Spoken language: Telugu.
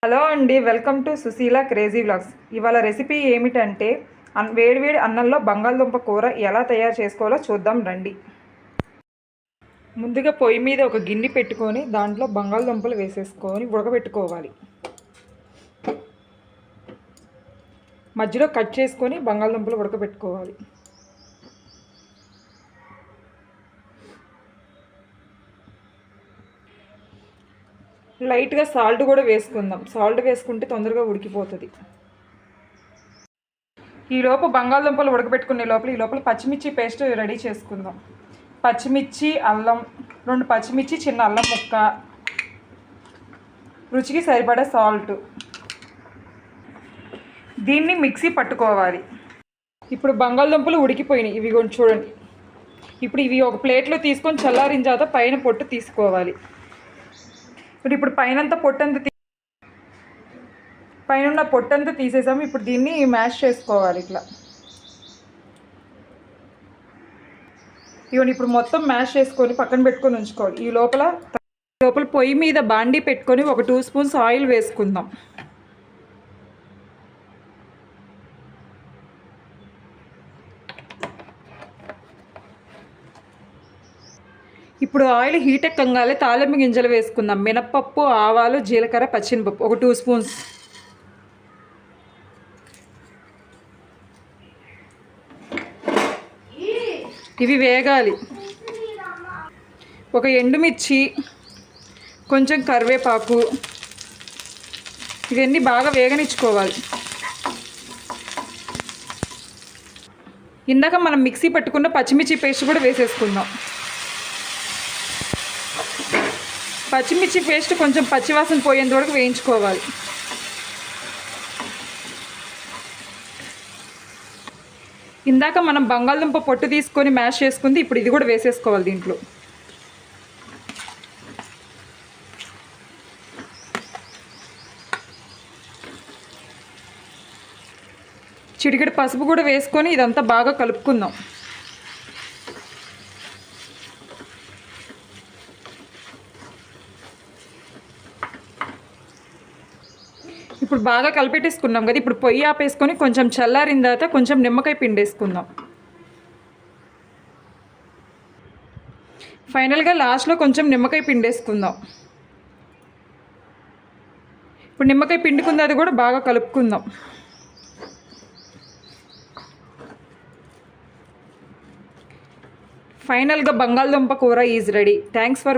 హలో అండి, welcome to Sushila crazy vlogs. ఇవాళ రెసిపీ ఏమిటంటే వేడివేడి అన్నంలో బంగాళదుంప కూర ఎలా తయారు చేసుకోవాలో చూద్దాం రండి. ముందుగా పొయ్యి మీద ఒక గిన్నె పెట్టుకొని దాంట్లో బంగాళదుంపలు వేసేసుకొని ఉడకబెట్టుకోవాలి. మధ్యలో కట్ చేసుకొని బంగాళదుంపలు ఉడకబెట్టుకోవాలి. లైట్గా సాల్ట్ కూడా వేసుకుందాం. సాల్ట్ వేసుకుంటే తొందరగా ఉడికిపోతుంది. ఈలోపు బంగాళదుంపలు ఉడకబెట్టుకునే లోపల పచ్చిమిర్చి పేస్ట్ రెడీ చేసుకుందాం. పచ్చిమిర్చి, అల్లం, 2 పచ్చిమిర్చి, చిన్న అల్లం ముక్క, రుచికి సరిపడా సాల్ట్. దీన్ని మిక్సీ పట్టుకోవాలి. ఇప్పుడు బంగాళదుంపలు ఉడికిపోయినాయి. ఇవి కొంచెం చూడండి. ఇప్పుడు ఇవి ఒక ప్లేట్లో తీసుకొని చల్లారిన తర్వాత పైన పొట్టు తీసుకోవాలి. ఇప్పుడు పైన పొట్టంతా తీసేసాము. ఇప్పుడు దీన్ని మ్యాష్ చేసుకోవాలి ఇట్లా. ఇవన్నీ ఇప్పుడు మొత్తం మ్యాష్ చేసుకొని పక్కన పెట్టుకొని ఉంచుకోవాలి. ఈ లోపల పొయ్యి మీద బాండీ పెట్టుకొని ఒక 2 స్పూన్స్ ఆయిల్ వేసుకుందాం. ఇప్పుడు ఆయిల్ హీట్ ఎక్కగానే తాలింపు గింజలు వేసుకుందాం. మినప్పప్పు, ఆవాలు, జీలకర్ర, పచ్చిమిరపప్పు ఒక 2 స్పూన్స్. ఇవి వేగాలి. ఒక ఎండుమిర్చి, కొంచెం కరివేపాకు, ఇవన్నీ బాగా వేగనిచ్చుకోవాలి. ఇందాక మనం మిక్సీ పట్టుకున్న పచ్చిమిర్చి పేస్ట్ కూడా వేసేసుకుందాం. పచ్చిమిర్చి పేస్ట్ కొంచెం పచ్చివాసన పోయేంత వరకు వేయించుకోవాలి. ఇందాక మనం బంగాళదుంప పొట్టు తీసుకొని మ్యాష్ చేసుకుంది. ఇప్పుడు ఇది కూడా వేసేసుకోవాలి దీంట్లో. చిటికెడు పసుపు కూడా వేసుకొని ఇదంతా బాగా కలుపుకుందాం. ఇప్పుడు బాగా కలిపెట్టేసుకున్నాం కదా. ఇప్పుడు పొయ్యి ఆపేసుకొని కొంచెం చల్లారిన తర్వాత కొంచెం నిమ్మకాయ పిండేసుకుందాం. ఫైనల్గా లాస్ట్లో కొంచెం నిమ్మకాయ పిండేసుకుందాం. ఇప్పుడు నిమ్మకాయ పిండుకుంది, అది కూడా బాగా కలుపుకుందాం. ఫైనల్గా బంగాళదుంప కూర ఈజ్ రెడీ. Thanks for